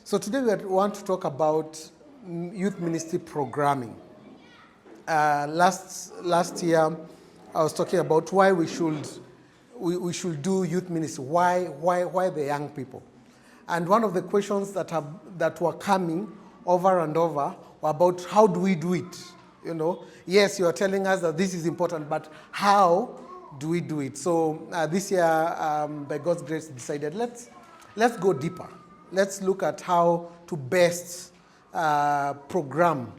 So today want to talk about youth ministry programming. Last year, I was talking about why we should do youth ministry. Why the young people? And one of the questions that were coming over and over were about how do we do it? You know, yes, you are telling us that this is important, but how do we do it? So this year, by God's grace, decided let's go deeper. Let's look at how to best program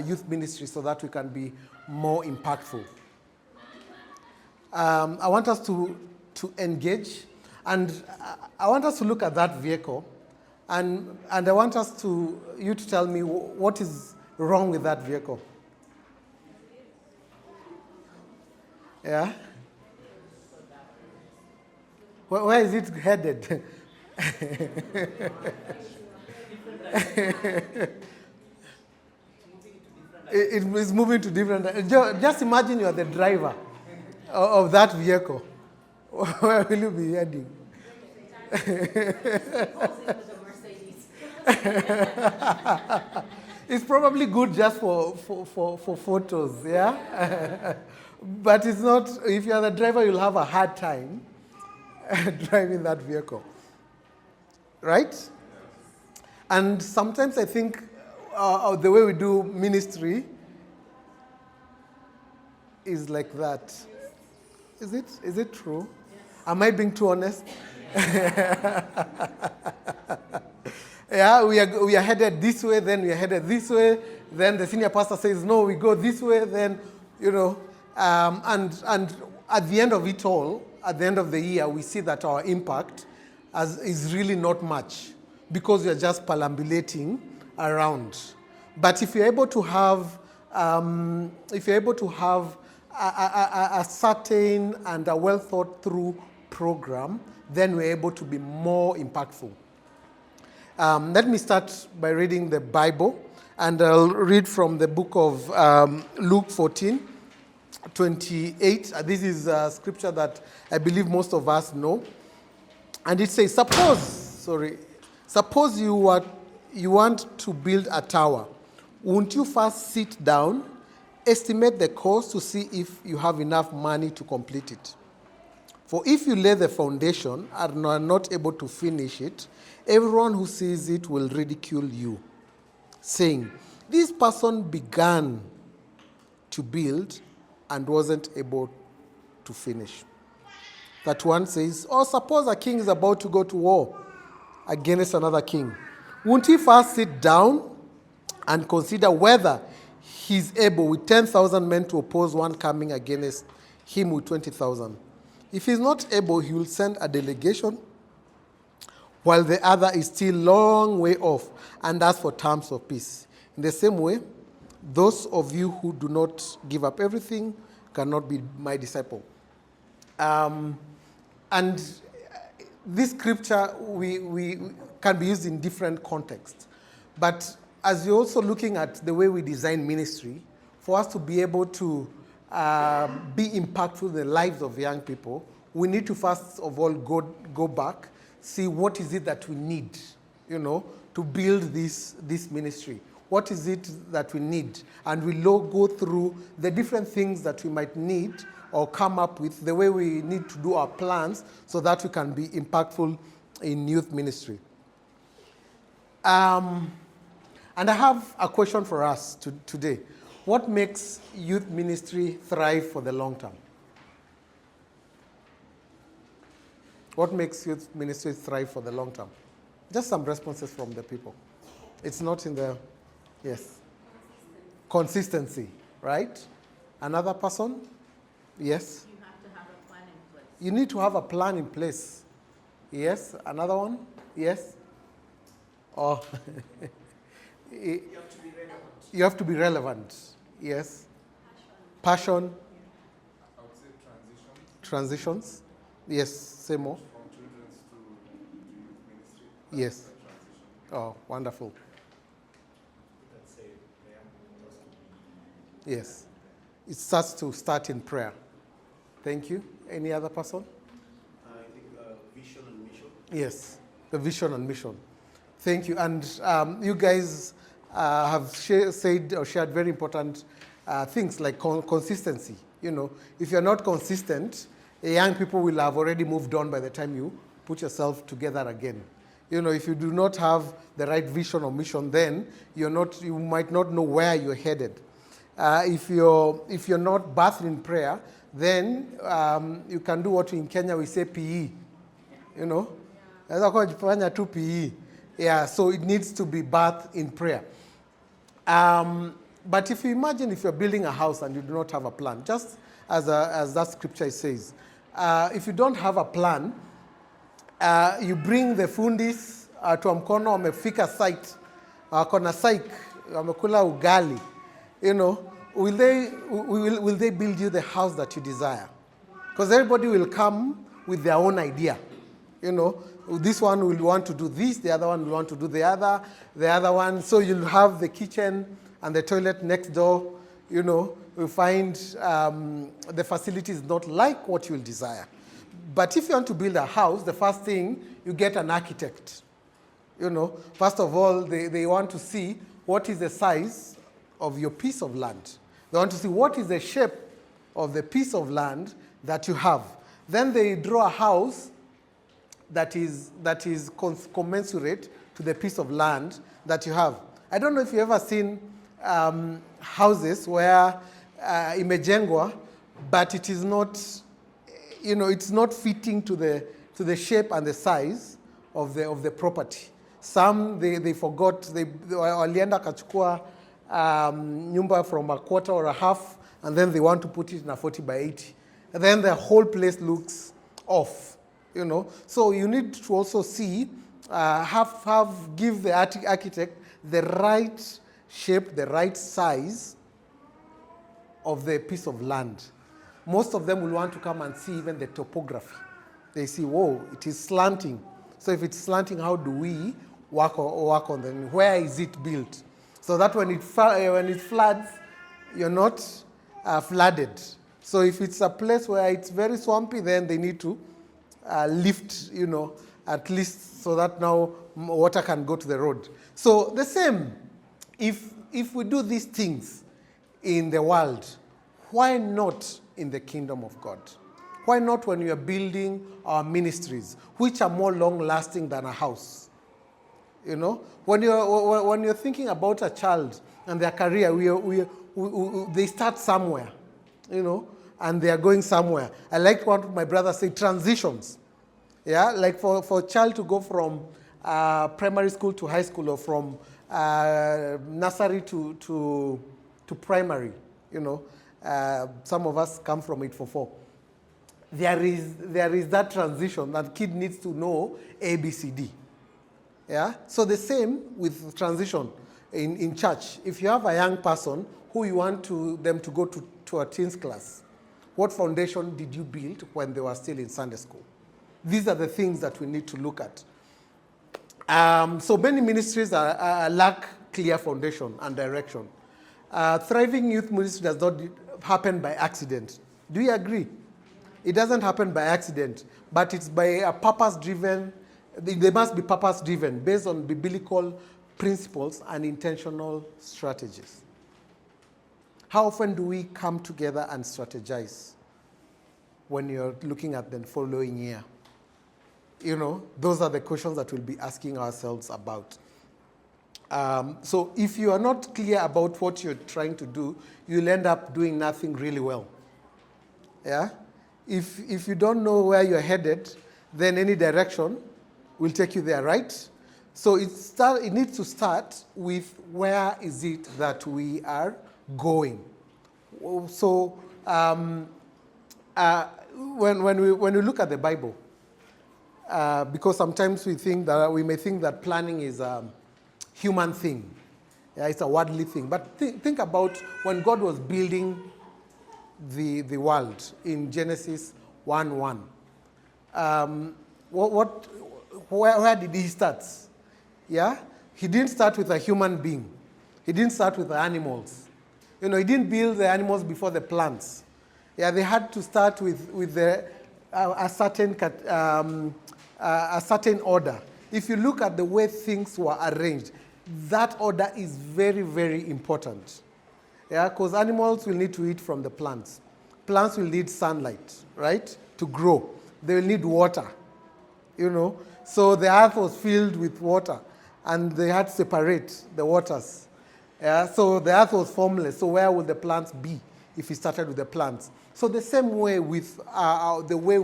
youth ministry so that we can be more impactful. I want us to engage, and I want us to look at that vehicle, and I want you to tell me what is wrong with that vehicle. Yeah? Where is it headed? It is moving to different. Just imagine you are the driver of that vehicle. Where will you be heading? It's probably good just for photos, yeah? But it's not. If you are the driver, you'll have a hard time driving that vehicle. Right? And sometimes I think the way we do ministry is like that. Is it true? Am I being too honest? Yeah, we are headed this way, then we are headed this way, then the senior pastor says, no, we go this way, then, and at the end of it all, at the end of the year, we see that our impact is really not much because we are just perambulating around. But if you're able to have, a certain and a well thought through program, then we're able to be more impactful. Let me start by reading the Bible, and I'll read from the book of Luke 14:28. This is a scripture that I believe most of us know. And it says, suppose you want to build a tower. Won't you first sit down, estimate the cost to see if you have enough money to complete it? For if you lay the foundation and are not able to finish it, everyone who sees it will ridicule you, saying, this person began to build and wasn't able to finish. That one says, suppose a king is about to go to war against another king. Won't he first sit down and consider whether he's able with 10,000 men to oppose one coming against him with 20,000? If he's not able, he will send a delegation while the other is still a long way off and ask for terms of peace. In the same way, those of you who do not give up everything cannot be my disciple. And this scripture we can be used in different contexts. But as you're also looking at the way we design ministry, for us to be able to be impactful in the lives of young people, we need to first of all go back, see what is it that we need, to build this ministry. What is it that we need? And we'll go through the different things that we might need or come up with, the way we need to do our plans so that we can be impactful in youth ministry. And I have a question for us today. What makes youth ministry thrive for the long term? What makes youth ministry thrive for the long term? Just some responses from the people. It's not in the, yes. Consistency, right? Another person? Yes. You have to have a plan in place. You need to have a plan in place. Yes. Another one? Yes. Oh. You have to be relevant. You have to be relevant. Yes. Passion. I would say Transitions. Yes. Say more. from children's to youth ministry. Yes. Oh, wonderful. Let's say prayer has to be. Yes. It starts to start in prayer. Thank you. Any other person? I think vision and mission. Yes. The vision and mission. Thank you. And you guys have said or shared very important things like consistency. You know, if you're not consistent, young people will have already moved on by the time you put yourself together again. You know, if you do not have the right vision or mission, then you might not know where you're headed. If you're not bathed in prayer, then you can do what in Kenya we say PE. You know, PE. Yeah, so it needs to be bathed in prayer. But if you imagine if you're building a house and you do not have a plan, just as that scripture says, if you don't have a plan, you bring the fundis to mkono wamefika site, kona site, wamekula ugali, you know, will they build you the house that you desire? Because everybody will come with their own idea. You know, this one will want to do this, the other one will want to do the other one. So you'll have the kitchen and the toilet next door. You know, you find the facility is not like what you'll desire. But if you want to build a house, the first thing, you get an architect. You know, first of all, they want to see what is the size of your piece of land. They want to see what is the shape of the piece of land that you have. Then they draw a house that is commensurate to the piece of land that you have. I don't know if you've ever seen houses where imejengwa, but it is not, you know, it's not fitting to the shape and the size of the property. Some they forgot, walienda kachukua nyumba from a quarter or a half, and then they want to put it in a 40 by 80. And then the whole place looks off, you know. So you need to also see, give the architect the right shape, the right size of the piece of land. Most of them will want to come and see even the topography. They see, whoa, it is slanting. So if it's slanting, how do we work on them? Where is it built? So that when it floods, you're not flooded. So if it's a place where it's very swampy, then they need to lift, you know, at least so that now water can go to the road. So the same, if we do these things in the world, why not in the kingdom of God? Why not when we are building our ministries, which are more long-lasting than a house? You know, when you're thinking about a child and their career, they start somewhere, you know, and they are going somewhere. I like what my brother said, transitions. Yeah, like for a child to go from primary school to high school, or from nursery to primary, you know. Some of us come from 844. There is that transition that kid needs to know ABCD. Yeah? So the same with transition in church. If you have a young person who you want them to go to a teens class, what foundation did you build when they were still in Sunday school? These are the things that we need to look at. So many ministries lack clear foundation and direction. Thriving youth ministry does not happen by accident. Do you agree? It doesn't happen by accident, but it's by a purpose-driven. They must be purpose-driven, based on biblical principles and intentional strategies. How often do we come together and strategize when you're looking at the following year? You know, those are the questions that we'll be asking ourselves about. So if you are not clear about what you're trying to do, you'll end up doing nothing really well. Yeah? If you don't know where you're headed, then any direction will take you there, right? So it needs to start with where is it that we are going. So when we look at the Bible, because sometimes we may think that planning is a human thing. Yeah, it's a worldly thing. But think about when God was building the world in Genesis 1:1. Where did he start? Yeah? He didn't start with a human being. He didn't start with the animals. You know, he didn't build the animals before the plants. Yeah, they had to start with a certain order. if you look at the way things were arranged, that order is very, very important. Yeah, because animals will need to eat from the plants. Plants will need sunlight, right, to grow. They will need water, you know. So the earth was filled with water, and they had to separate the waters. Yeah, so the earth was formless. So where would the plants be if we started with the plants? So the same way with the way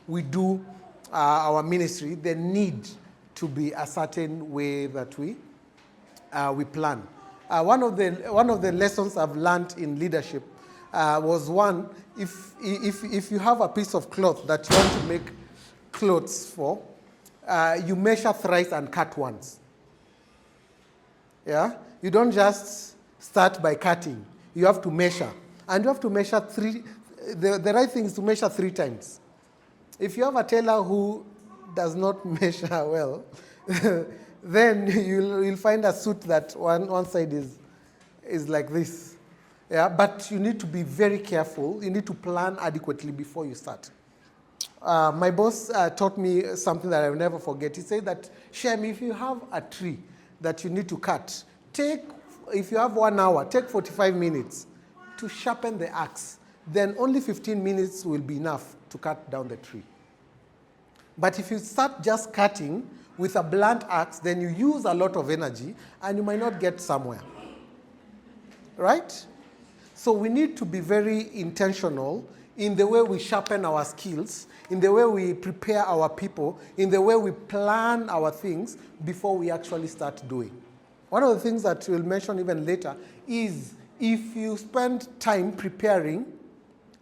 we do our ministry, there need to be a certain way that we plan. One of the lessons I've learned in leadership was one: if you have a piece of cloth that you want to make clothes for, you measure thrice and cut once. Yeah, you don't just start by cutting. You have to measure, and you have to measure three. The right thing is to measure 3 times. If you have a tailor who does not measure well, then you'll find a suit that one side is like this. Yeah, but you need to be very careful. You need to plan adequately before you start. My boss taught me something that I will never forget. He said that, Shem, if you have a tree that you need to cut, if you have 1 hour, take 45 minutes to sharpen the axe. Then only 15 minutes will be enough to cut down the tree. But if you start just cutting with a blunt axe, then you use a lot of energy and you might not get somewhere. Right? So we need to be very intentional in the way we sharpen our skills, in the way we prepare our people, in the way we plan our things before we actually start doing. One of the things that we'll mention even later is if you spend time preparing,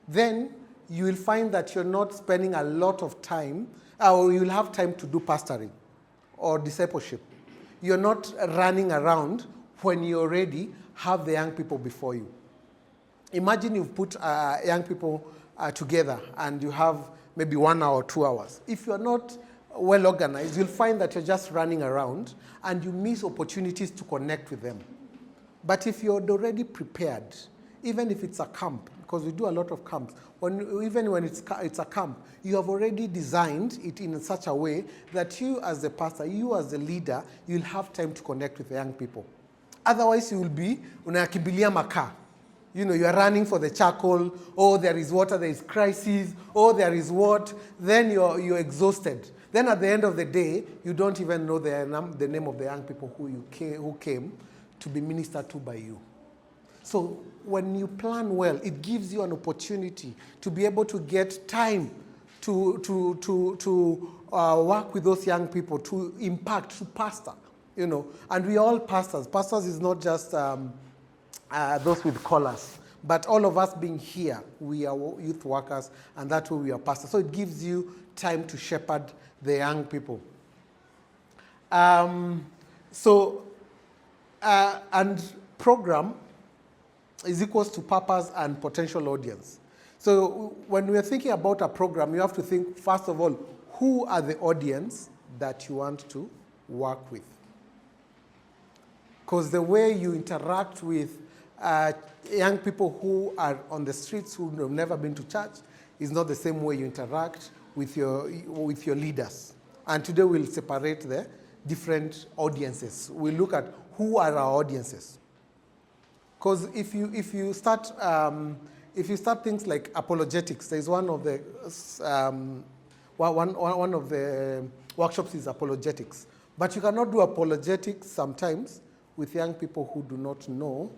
then you will find that you're not spending a lot of time, or you'll have time to do pastoring or discipleship. You're not running around when you already have the young people before you. Imagine you've put young people together and you have maybe 1 hour, 2 hours. If you're not well organized, you'll find that you're just running around and you miss opportunities to connect with them. But if you're already prepared, even if it's a camp, because we do a lot of camps, even when it's a camp, you have already designed it in such a way that you as the pastor, you as the leader, you'll have time to connect with the young people. Otherwise, you will be unakimbilia makaa. You know, you are running for the charcoal, or there is water, there is crisis, or there is what, then you're exhausted. Then at the end of the day, you don't even know the name of the young people who came to be ministered to by you. So when you plan well, it gives you an opportunity to be able to get time to work with those young people, to impact, to pastor, you know. And we are all pastors. Pastors is not just those with collars, but all of us being here, we are youth workers, and that's why we are pastors. So it gives you time to shepherd the young people. And program is equals to purpose and potential audience. So when we are thinking about a program, you have to think, first of all, who are the audience that you want to work with? Because the way you interact with young people who are on the streets who have never been to church is not the same way you interact with your leaders. And today we'll separate the different audiences. We'll look at who are our audiences. Because if you start things like apologetics, there's one of the workshops is apologetics. But you cannot do apologetics sometimes with young people who do not know,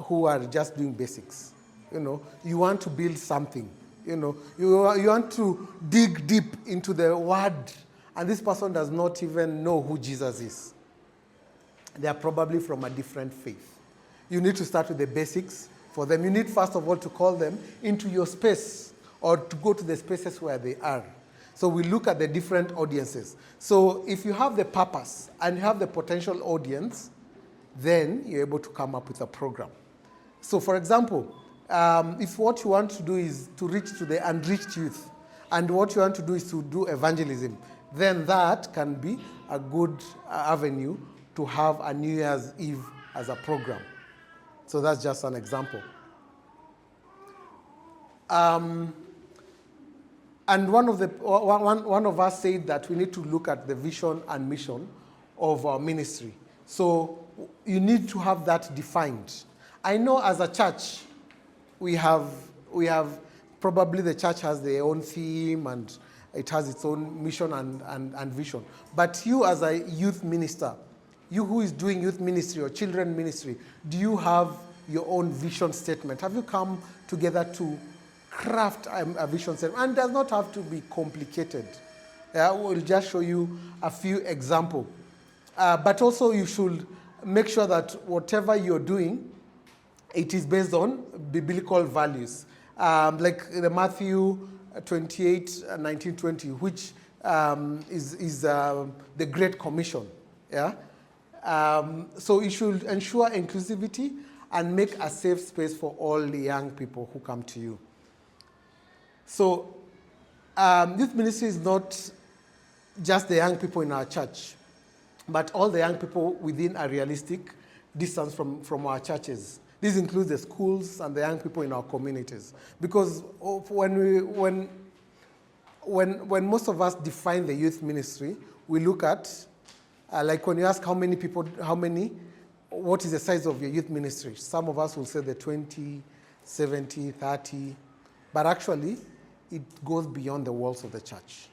who are just doing basics. You know, you want to build something. You know, you want to dig deep into the word, and this person does not even know who Jesus is. They are probably from a different faith. You need to start with the basics for them. You need, first of all, to call them into your space or to go to the spaces where they are. So we look at the different audiences. So if you have the purpose and you have the potential audience, then you're able to come up with a program. So for example, if what you want to do is to reach to the unreached youth, and what you want to do is to do evangelism, then that can be a good avenue to have a New Year's Eve as a program. So that's just an example. And one of us said that we need to look at the vision and mission of our ministry. So you need to have that defined. I know as a church, we have probably the church has their own theme and it has its own mission and vision. But you as a youth minister, you who is doing youth ministry or children ministry, do you have your own vision statement? Have you come together to craft a vision statement? And it does not have to be complicated. We'll just show you a few examples. But also you should make sure that whatever you're doing, it is based on biblical values. Like the Matthew 28, 19, 20, which is the Great Commission. Yeah? So you should ensure inclusivity and make a safe space for all the young people who come to you. So youth ministry is not just the young people in our church, but all the young people within a realistic distance from our churches. This includes the schools and the young people in our communities. Because when most of us define the youth ministry, we look at, like when you ask what is the size of your youth ministry? Some of us will say the 20, 70, 30, but actually it goes beyond the walls of the church.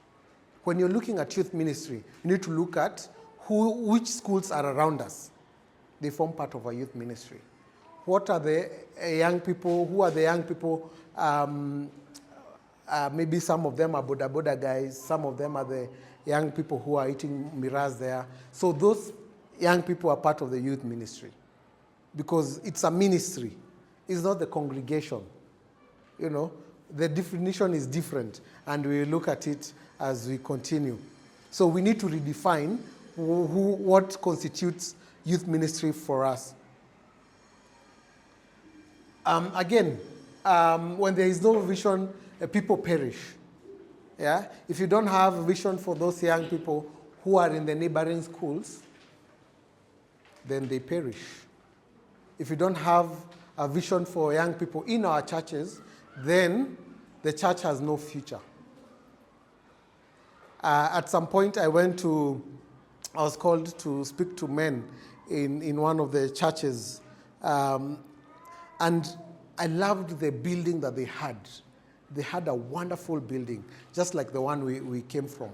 When you're looking at youth ministry, you need to look at which schools are around us. They form part of our youth ministry. What are the young people? Who are the young people? Maybe some of them are Boda Boda guys. Some of them are the young people who are eating miras there. So those young people are part of the youth ministry because it's a ministry. It's not the congregation. You know, the definition is different, and we look at it as we continue. So we need to redefine what constitutes youth ministry for us. When there is no vision, people perish. Yeah? If you don't have a vision for those young people who are in the neighboring schools, then they perish. If you don't have a vision for young people in our churches, then the church has no future. At some point, I was called to speak to men in one of the churches. And I loved the building that they had. They had a wonderful building, just like the one we came from.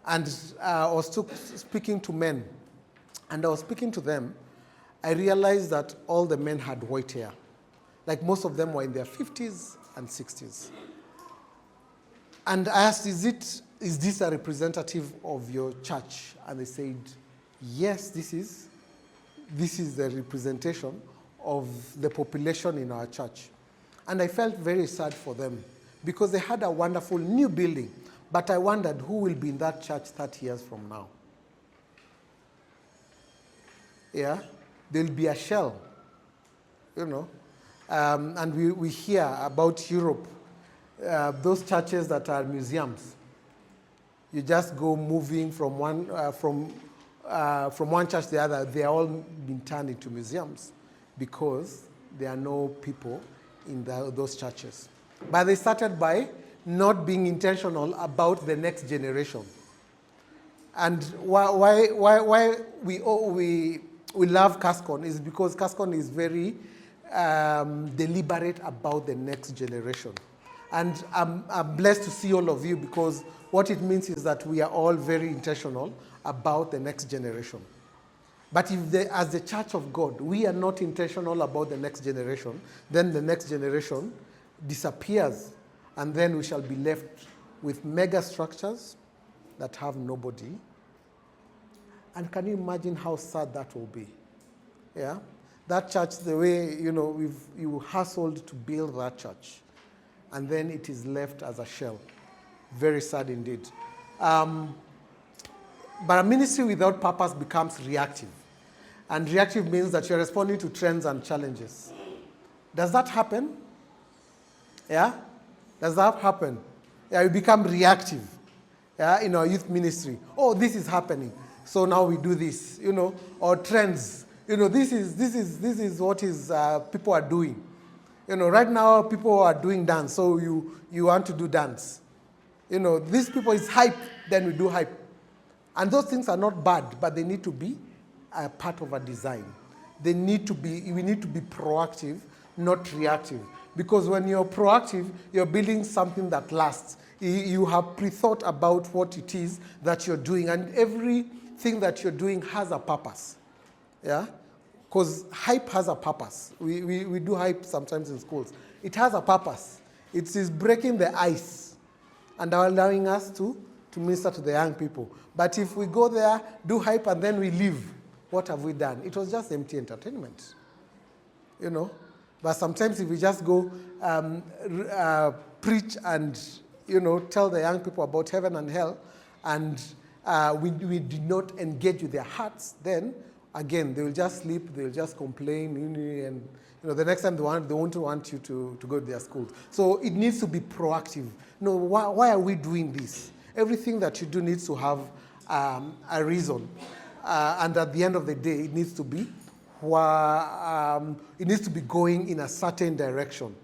And I was speaking to men, and I was speaking to them. I realized that all the men had white hair. Like most of them were in their 50s and 60s. And I asked, is this a representative of your church? And they said, yes, this is the representation of the population in our church. And I felt very sad for them because they had a wonderful new building, but I wondered who will be in that church 30 years from now. Yeah, there'll be a shell, you know. And we hear about Europe, those churches that are museums. You just go moving from one church to the other. They are all been turned into museums because there are no people in those churches. But they started by not being intentional about the next generation. And why we love KASSCON is because KASSCON is very deliberate about the next generation. And I'm blessed to see all of you because what it means is that we are all very intentional about the next generation. But if as the Church of God, we are not intentional about the next generation, then the next generation disappears, and then we shall be left with mega structures that have nobody. And can you imagine how sad that will be? Yeah? That church, the way, you hustled to build that church, and then it is left as a shell. Very sad indeed. But a ministry without purpose becomes reactive. And reactive means that you're responding to trends and challenges. Does that happen? Yeah? Does that happen? Yeah, you become reactive. Yeah, in our youth ministry. Oh, this is happening. So now we do this, or trends. This is what people are doing. Right now people are doing dance, so you want to do dance. These people is hype, then we do hype. And those things are not bad, but they need to be a part of a design. We need to be proactive, not reactive. Because when you're proactive, you're building something that lasts. You have pre-thought about what it is that you're doing, and everything that you're doing has a purpose. Yeah? Because hype has a purpose. We do hype sometimes in schools. It has a purpose. It is breaking the ice and allowing us to minister to the young people. But if we go there, do hype, and then we leave, what have we done? It was just empty entertainment. But sometimes if we just go preach and, tell the young people about heaven and hell, and we did not engage with their hearts, then, again, they will just sleep, they will just complain, and the next time they won't want you to go to their schools. So it needs to be proactive. Why are we doing this? Everything that you do needs to have a reason. And at the end of the day, it needs to be going in a certain direction.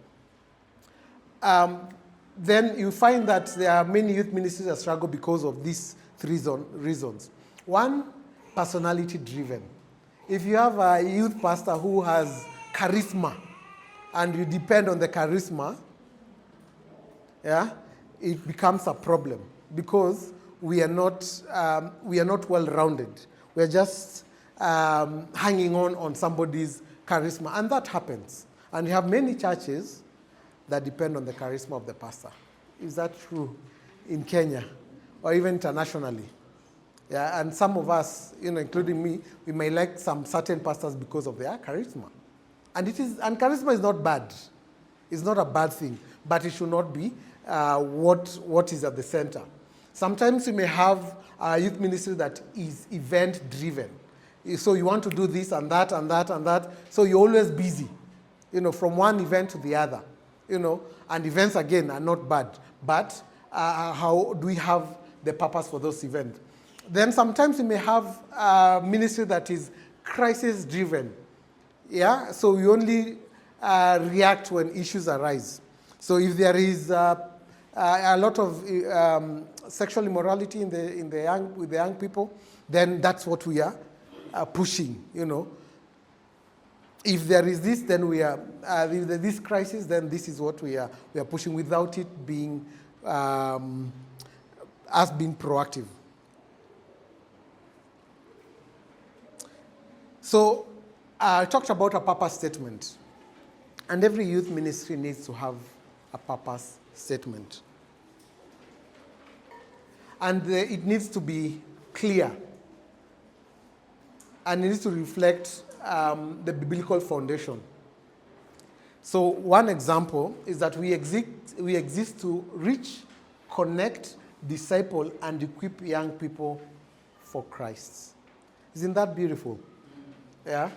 Then you find that there are many youth ministries that struggle because of these three reasons. One, personality driven. If you have a youth pastor who has charisma and you depend on the charisma, it becomes a problem because we are not well-rounded. We're just hanging on somebody's charisma, and that happens. And you have many churches that depend on the charisma of the pastor. Is that true in Kenya or even internationally? Yeah, and some of us, including me, we may like some certain pastors because of their charisma. And charisma is not bad. It's not a bad thing, but it should not be what is at the center. Sometimes you may have a youth ministry that is event-driven. So you want to do this and that and that and that. So you're always busy, from one event to the other. And events, again, are not bad. But how do we have the purpose for those events? Then sometimes you may have a ministry that is crisis-driven. Yeah? So we only react when issues arise. So if there is a lot of sexual immorality with the young people, then that's what we are pushing, If there is this, then if there is this crisis, then this is what we are pushing without it being us being proactive. So I talked about a purpose statement, and every youth ministry needs to have a purpose statement. And it needs to be clear, and it needs to reflect the biblical foundation. So one example is that we exist to reach, connect, disciple, and equip young people for Christ. Isn't that beautiful? Yeah.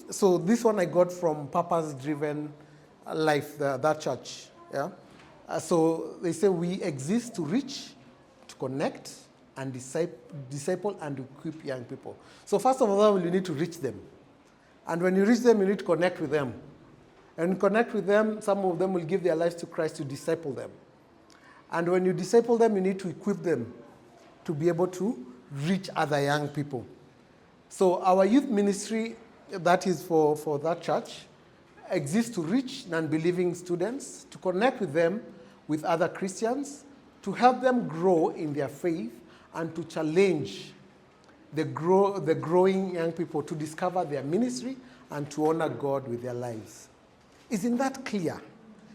So this one I got from Purpose-Driven Life, that church. Yeah. So they say we exist to reach, to connect, and disciple and equip young people. So first of all, you need to reach them. And when you reach them, you need to connect with them. And connect with them, some of them will give their lives to Christ to disciple them. And when you disciple them, you need to equip them to be able to reach other young people. So our youth ministry, that is for that church, exists to reach non-believing students, to connect with them with other Christians, to help them grow in their faith, and to challenge the growing young people to discover their ministry and to honor God with their lives. Isn't that clear?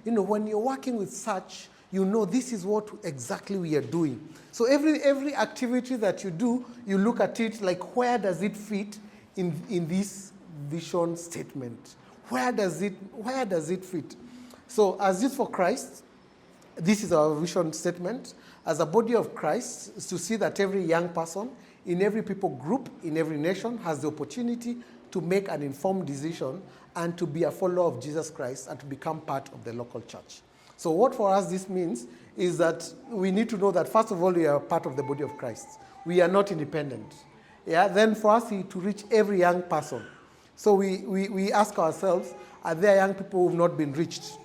When you're working with such, this is what exactly we are doing. So every activity that you do, you look at it like, where does it fit in this vision statement? Where does it fit? So as Youth for Christ, this is our vision statement. As a body of Christ, is to see that every young person in every people group, in every nation, has the opportunity to make an informed decision and to be a follower of Jesus Christ and to become part of the local church. So what for us this means is that we need to know that, first of all, we are part of the body of Christ. We are not independent. Yeah. Then for us to reach every young person. So we ask ourselves, are there young people who have not been reached?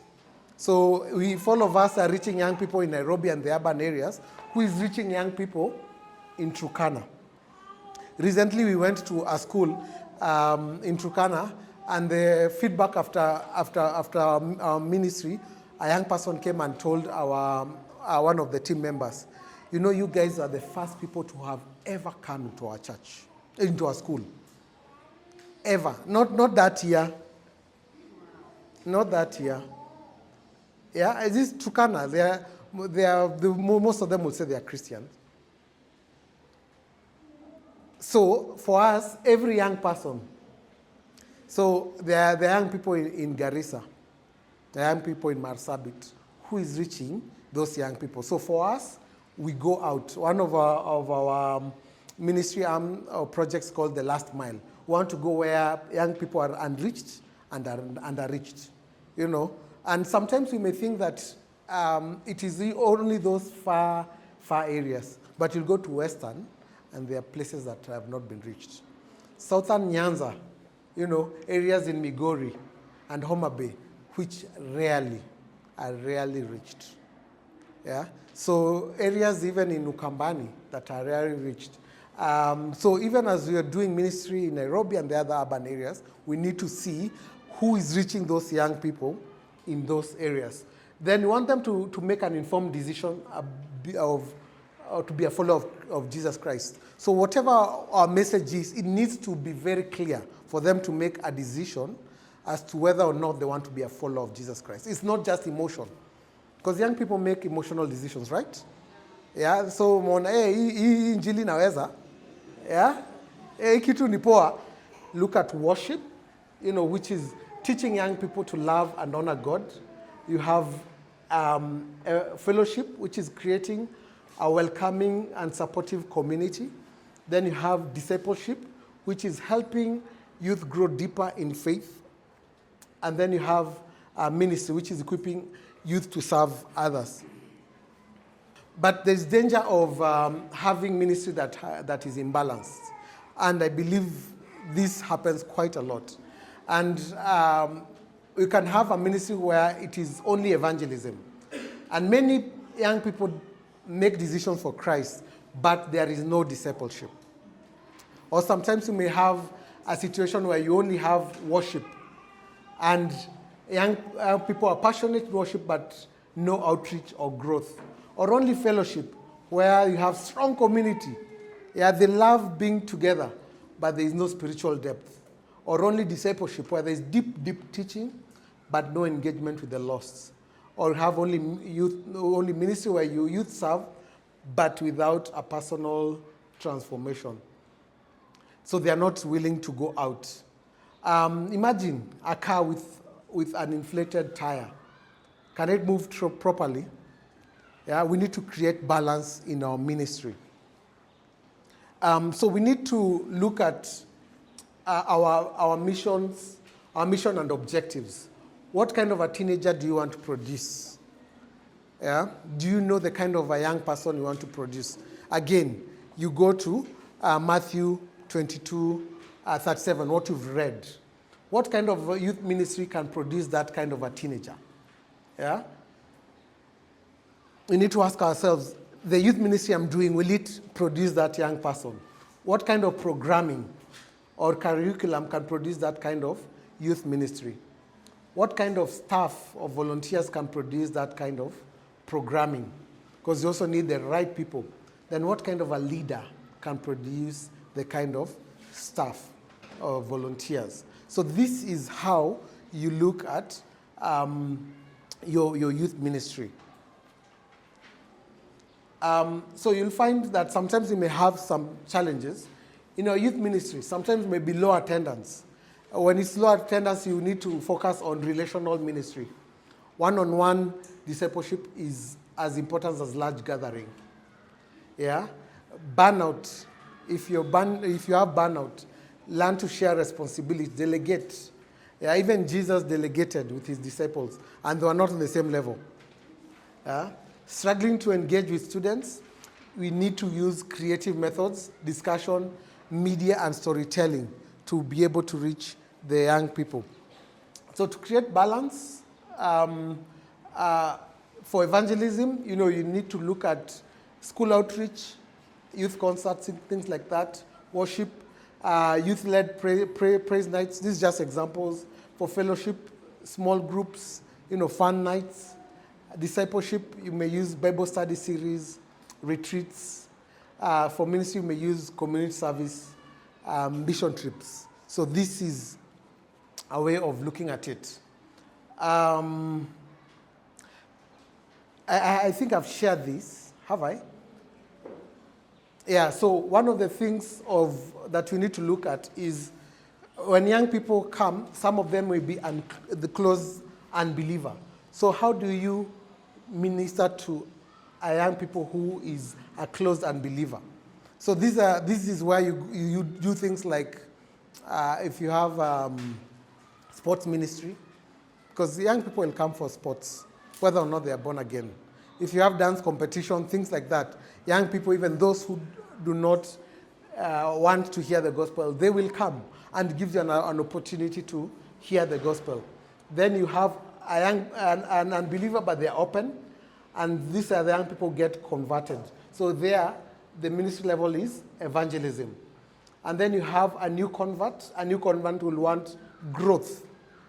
So if all of us are reaching young people in Nairobi and the urban areas, who is reaching young people in Turkana? Recently, we went to a school in Turkana, and the feedback after our ministry, a young person came and told our one of the team members, you know, you guys are the first people to have ever come into our church, into our school. Ever. Not that year. Not that year. Yeah, it is Turkana. Most of them will say they are Christians. So for us, every young person, so there are young people in Garissa, there are young people in Marsabit, who is reaching those young people. So for us, we go out. One of our ministry projects called The Last Mile. We want to go where young people are unreached and are underreached, you know. And sometimes we may think that it is only those far areas, but you'll go to Western, and there are places that have not been reached. Southern Nyanza, you know, areas in Migori and Homa Bay, which are rarely reached. Yeah? So areas even in Ukambani that are rarely reached. So even as we are doing ministry in Nairobi and the other urban areas, we need to see who is reaching those young people in those areas. Then we want them to make an informed decision to be a follower of Jesus Christ. So whatever our message is, it needs to be very clear for them to make a decision as to whether or not they want to be a follower of Jesus Christ. It's not just emotion. Because young people make emotional decisions, right? Yeah, so hii injili naweza. Yeah? Kitu ni poa. Look at worship, you know, which is teaching young people to love and honor God. You have a fellowship, which is creating a welcoming and supportive community. Then you have discipleship, which is helping youth grow deeper in faith. And then you have ministry, which is equipping youth to serve others. But there's danger of having ministry that is imbalanced. And I believe this happens quite a lot. And we can have a ministry where it is only evangelism. And many young people make decisions for Christ, but there is no discipleship. Or sometimes you may have a situation where you only have worship, and young people are passionate in worship, but no outreach or growth. Or only fellowship, where you have strong community. Yeah, they love being together, but there is no spiritual depth. Or only discipleship, where there is deep teaching, but no engagement with the lost. Or have only ministry where you youth serve, but without a personal transformation. So they are not willing to go out. Imagine a car with an inflated tire. Can it move properly? Yeah, we need to create balance in our ministry. So we need to look at our mission and objectives. What kind of a teenager do you want to produce? Yeah? Do you know the kind of a young person you want to produce? Again, you go to Matthew 22:37, what you've read. What kind of youth ministry can produce that kind of a teenager? Yeah? We need to ask ourselves, the youth ministry I'm doing, will it produce that young person? What kind of programming or curriculum can produce that kind of youth ministry? What kind of staff or volunteers can produce that kind of programming? Because you also need the right people. Then what kind of a leader can produce the kind of staff or volunteers? So this is how you look at your youth ministry. So you'll find that sometimes you may have some challenges. In our youth ministry, sometimes it may be low attendance. When it's low attendance, you need to focus on relational ministry. One-on-one discipleship is as important as large gathering. Yeah? Burnout. If you have burnout, learn to share responsibility, delegate. Yeah? Even Jesus delegated with his disciples, and they were not on the same level. Yeah? Struggling to engage with students, we need to use creative methods, discussion, media, and storytelling to be able to reach the young people. So to create balance, For evangelism, you know, you need to look at school outreach, youth concerts, things like that, worship, youth-led praise nights. These are just examples. For fellowship, small groups, you know, fun nights. Discipleship, you may use Bible study series, retreats. For ministry, you may use community service, mission trips. So this is a way of looking at it. I think I've shared this, have I? Yeah, so one of the things that we need to look at is when young people come, some of them will be the close unbeliever. So how do you minister to a young people who is a closed unbeliever? So this is where you do things like if you have sports ministry, because young people will come for sports, whether or not they are born again. If you have dance competition, things like that, young people, even those who do not want to hear the gospel, they will come and give you an opportunity to hear the gospel. Then you have an unbeliever, but they are open, and these are the young people get converted. So there, the ministry level is evangelism. And then you have a new convert. A new convert will want growth.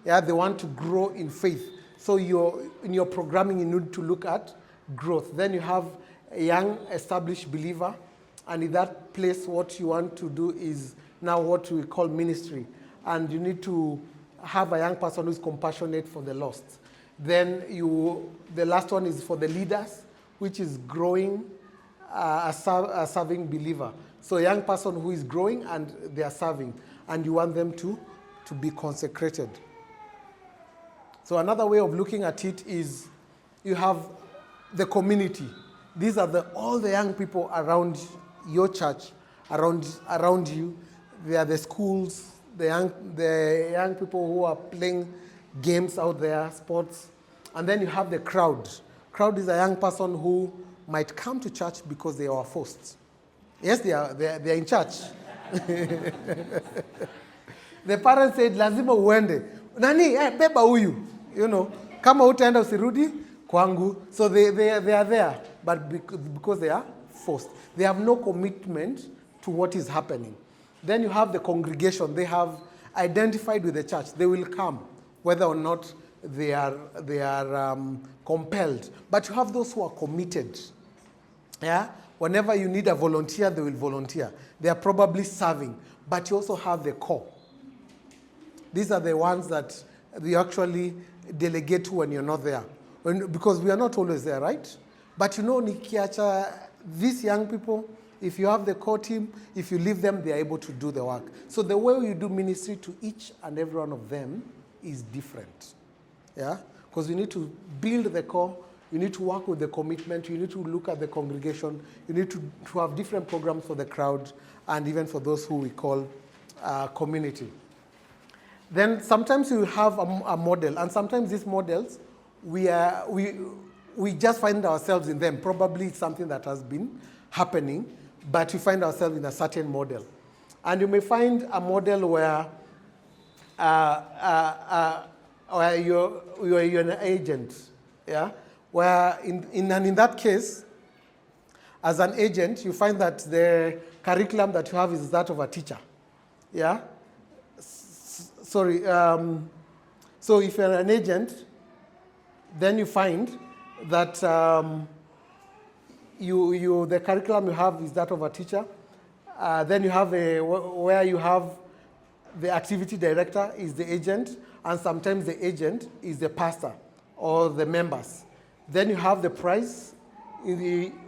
Yeah, they want to grow in faith. So in your programming, you need to look at growth. Then you have a young established believer, and in that place, what you want to do is now what we call ministry. And you need to have a young person who's compassionate for the lost. Then the last one is for the leaders, which is growing a serving believer. So a young person who is growing and they are serving, and you want them to be consecrated. So another way of looking at it is you have the community. These are all the young people around your church, around you. They are the schools, the young people who are playing games out there, sports. And then you have the crowd. Crowd is a young person who might come to church because they are forced. Yes, they are in church. The parents said, lazima uende. Nani, beba huyu. You know, kama utaenda usirudi kwangu. So they are there, but because they are forced. They have no commitment to what is happening. Then you have the congregation. They have identified with the church. They will come, whether or not they are compelled. But you have those who are committed. Yeah? Whenever you need a volunteer, they will volunteer. They are probably serving. But you also have the core. These are the ones that we actually delegate to when you're not there. Because we are not always there, right? But you know, nikiacha, these young people, if you have the core team, if you leave them, they are able to do the work. So the way you do ministry to each and every one of them is different. Yeah? Because you need to build the core, you need to work with the commitment, you need to look at the congregation, you need to have different programs for the crowd, and even for those who we call community. Then sometimes you have a model, and sometimes these models, we just find ourselves in them. Probably it's something that has been happening, but we find ourselves in a certain model. And you may find a model where you're an agent, yeah? Where in that case, as an agent, you find that the curriculum that you have is that of a teacher, yeah? So if you're an agent, then you find that the curriculum you have is that of a teacher. Then you have where you have the activity director is the agent, and sometimes the agent is the pastor or the members. Then you have the prize,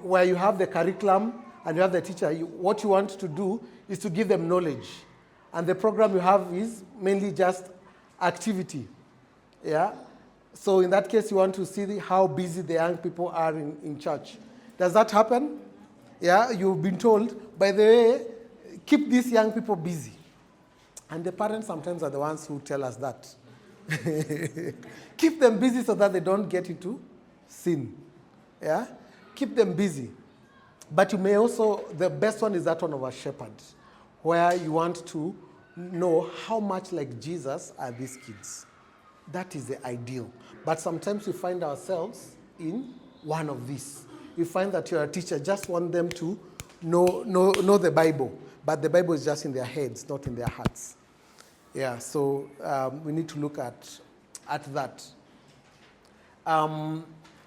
where you have the curriculum and you have the teacher. What you want to do is to give them knowledge. And the program you have is mainly just activity. Yeah? So in that case, you want to see how busy the young people are in church. Does that happen? Yeah, you've been told, by the way, keep these young people busy. And the parents sometimes are the ones who tell us that. Keep them busy so that they don't get into sin. Yeah? Keep them busy. But you may also, the best one is that one of a shepherd, where you want to know how much like Jesus are these kids. That is the ideal. But sometimes we find ourselves in one of these. You find that you're a teacher, just want them to know the Bible, but the Bible is just in their heads, not in their hearts. Yeah, so we need to look at that.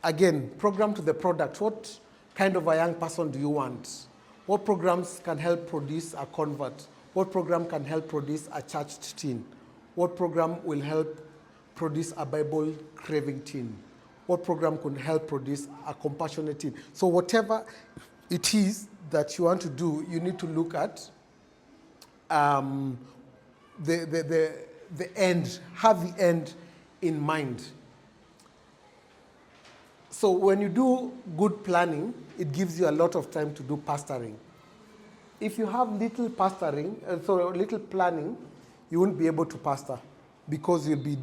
Again, program to the product. What kind of a young person do you want? What programs can help produce a convert? What program can help produce a churched teen? What program will help produce a Bible craving teen? What program could help produce a compassionate teen? So whatever it is that you want to do, you need to look at the end, have the end in mind. So when you do good planning, it gives you a lot of time to do pastoring. If you have little pastoring, little planning, you won't be able to pastor because you'll be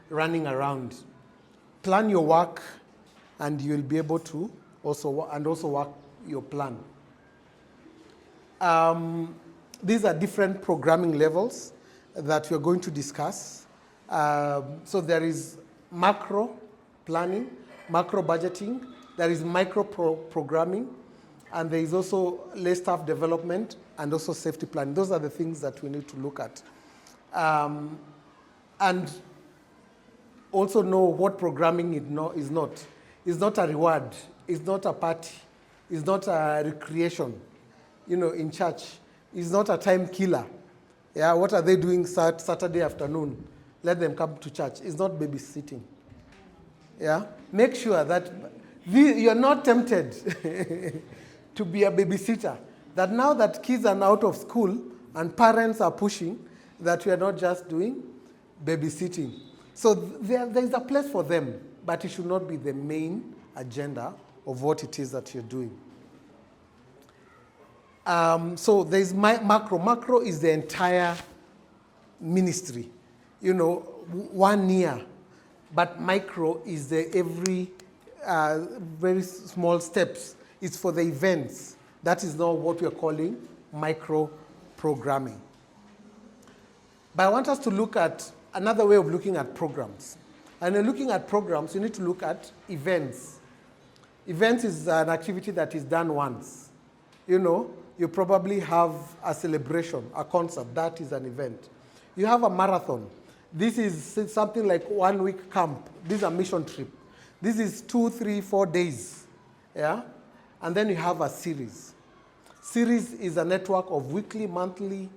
running around. Plan your work, and you'll be able to also work your plan. These are different programming levels that we're going to discuss. So there is macro planning, macro budgeting, there is micro programming, and there is also lay staff development and also safety planning. Those are the things that we need to look at. And also know what programming is not. It's not a reward. It's not a party. It's not a recreation, in church. It's not a time killer. Yeah, what are they doing Saturday afternoon? Let them come to church. It's not babysitting. Yeah, make sure that you're not tempted to be a babysitter. That now that kids are out of school and parents are pushing, that we are not just doing babysitting. So there's a place for them, but it should not be the main agenda of what it is that you're doing. So there's macro. Macro is the entire ministry, 1 year. But micro is the every very small steps. It's for the events. That is now what we are calling micro programming. But I want us to look at another way of looking at programs. And in looking at programs, you need to look at events. Events is an activity that is done once. You probably have a celebration, a concert. That is an event. You have a marathon. This is something like 1 week camp. This is a mission trip. This is 2, 3, 4 days. Yeah? And then you have a series. Series is a network of weekly, monthly,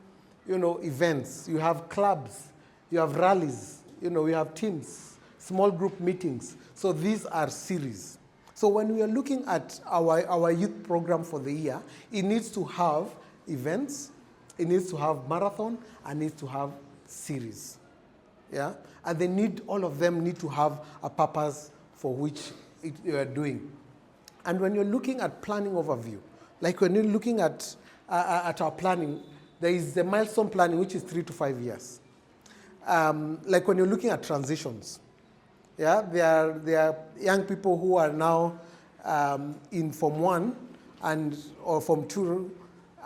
events. You have clubs. You have rallies. You have teams, small group meetings. So these are series. So when we are looking at our youth program for the year, it needs to have events, it needs to have marathon, and it needs to have series. Yeah? And all of them need to have a purpose for which you are doing. And when you're looking at planning overview, like when you're looking at our planning, there is the milestone planning, which is 3 to 5 years. Like when you're looking at transitions, yeah, there are young people who are now in Form 1 or Form 2,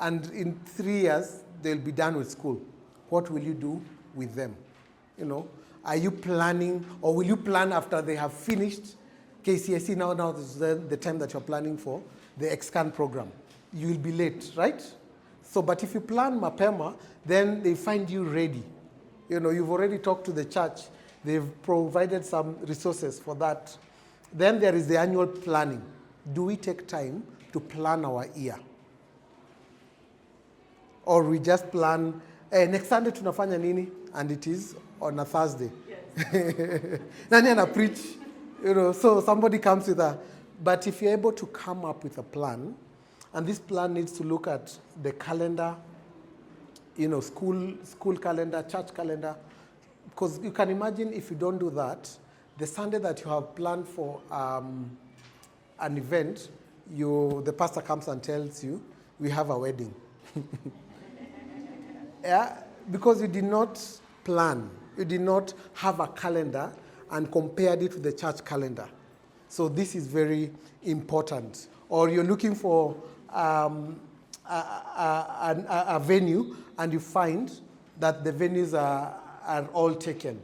and in 3 years, they'll be done with school. What will you do with them? Are you planning, or will you plan after they have finished KCSE? Now is the time that you're planning for the KASSCON program. You will be late, right? So, but if you plan mapema, then they find you ready. You've already talked to the church. They've provided some resources for that. Then there is the annual planning. Do we take time to plan our year? Or we just plan, next Sunday tunafanya nini? And it is on a Thursday. Yes. Nani ana preach? So somebody comes with but if you're able to come up with a plan, and this plan needs to look at the calendar, school calendar, church calendar, because you can imagine if you don't do that, the Sunday that you have planned for an event, the pastor comes and tells you, we have a wedding. Yeah, because you did not plan. You did not have a calendar and compared it to the church calendar. So this is very important. Or you're looking for a venue, and you find that the venues are all taken.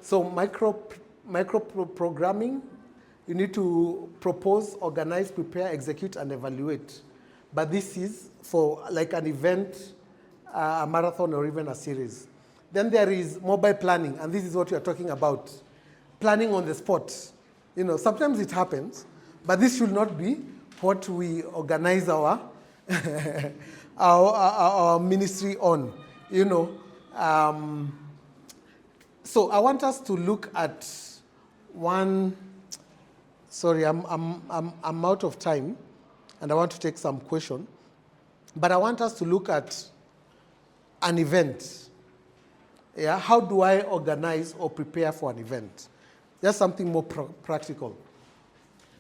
So programming, you need to propose, organize, prepare, execute, and evaluate. But this is for like an event, a marathon, or even a series. Then there is mobile planning, and this is what we are talking about. Planning on the spot. You know, sometimes it happens, but this should not be what we organize our our ministry on. You know, so I want us to look at one. Sorry, I'm out of time, and I want to take some question, but I want us to look at an event. Yeah, how do I organize or prepare for an event? Just something more practical.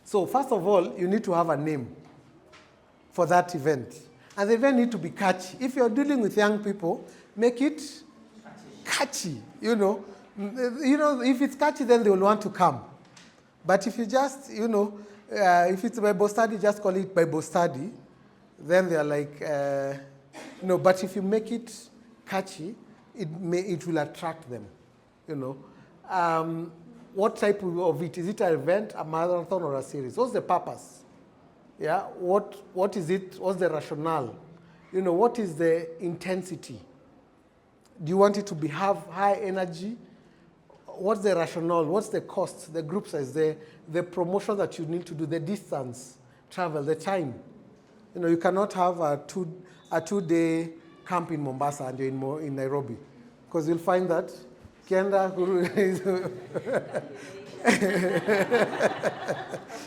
So first of all, you need to have a name for that event. And the event needs to be catchy. If you're dealing with young people, make it catchy. You know, if it's catchy, then they will want to come. But if you just, if it's Bible study, just call it Bible study. Then they're like, but if you make it catchy, it will attract them, What type of it? Is it an event, a marathon, or a series? What's the purpose? Yeah, what is it? What's the rationale? What is the intensity? Do you want it to have high energy? What's the rationale? What's the cost? The group size, the promotion that you need to do, the distance, travel, the time. You cannot have a two-day camp in Mombasa and you're in Nairobi, because you'll find that Kienda is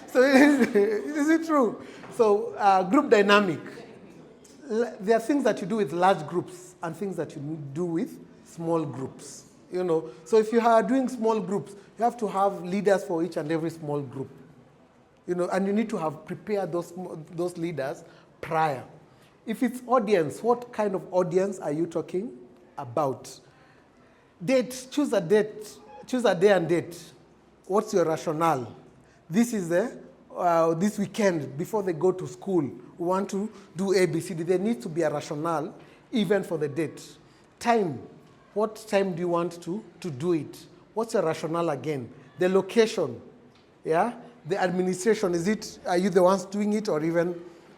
so is it true? So group dynamic. There are things that you do with large groups and things that you do with small groups. So if you are doing small groups, you have to have leaders for each and every small group. And you need to have prepared those leaders prior. If it's audience, what kind of audience are you talking about? Date, choose a date, choose a day and date. What's your rationale? This is this weekend, before they go to school, we want to do ABCD. There needs to be a rationale, even for the date. Time, what time do you want to do it? What's your rationale again? The location, yeah? The administration, are you the ones doing it, or even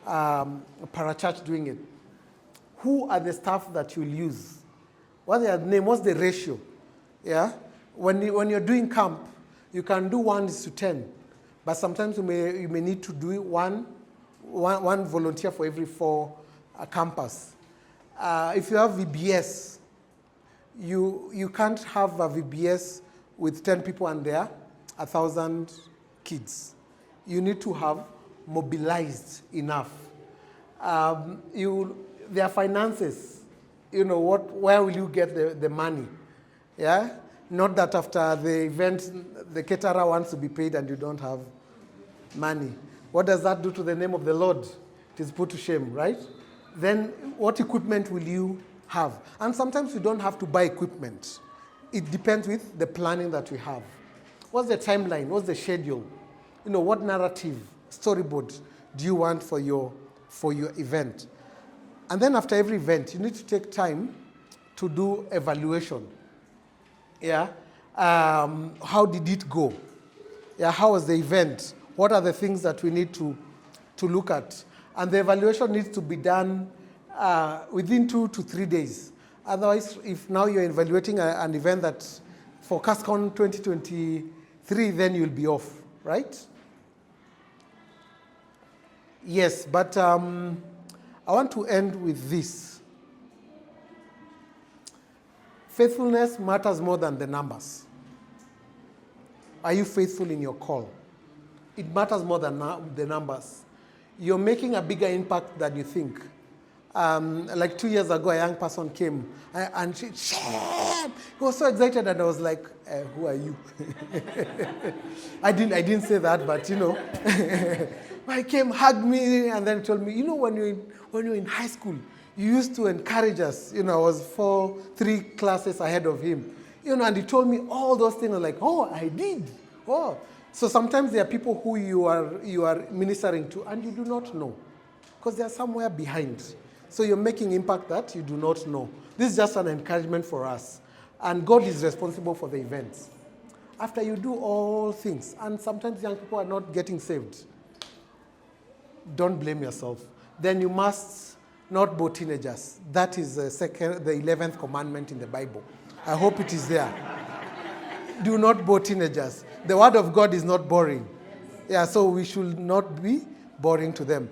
parachurch doing it? Who are the staff that you'll use? What's their name? What's the ratio? Yeah? When you're doing camp, you can do 1:10, but sometimes you may need to do one volunteer for every 4 campers. If you have VBS, you can't have a VBS with 10 people and there 1,000 kids. You need to have mobilized enough. Their finances, where will you get the money? Yeah? Not that after the event, the caterer wants to be paid and you don't have money. What does that do to the name of the Lord? It is put to shame, right? Then what equipment will you have? And sometimes you don't have to buy equipment. It depends with the planning that we have. What's the timeline? What's the schedule? What narrative, storyboard do you want for your event? And then after every event, you need to take time to do evaluation. Yeah? How did it go? Yeah, how was the event? What are the things that we need to look at? And the evaluation needs to be done within 2 to 3 days. Otherwise, if now you're evaluating an event that for KASSCON 2023, then you'll be off, right? Yes, but I want to end with this. Faithfulness matters more than the numbers. Are you faithful in your call? It matters more than the numbers. You're making a bigger impact than you think. Like 2 years ago, a young person came and she, Shem! He was so excited, and I was like, who are you? I didn't say that, but I came, hugged me, and then told me, when you're in high school, you used to encourage us. I was 3 classes ahead of him. And he told me all those things. I was like, oh, I did. Oh. So sometimes there are people who you are ministering to and you do not know, because they are somewhere behind. So you're making impact that you do not know. This is just an encouragement for us. And God is responsible for the events. after you do all things, and sometimes young people are not getting saved, don't blame yourself. Then you must not bore teenagers. That is the 11th commandment in the Bible. I hope it is there. Do not bore teenagers. The word of God is not boring. Yeah, so we should not be boring to them.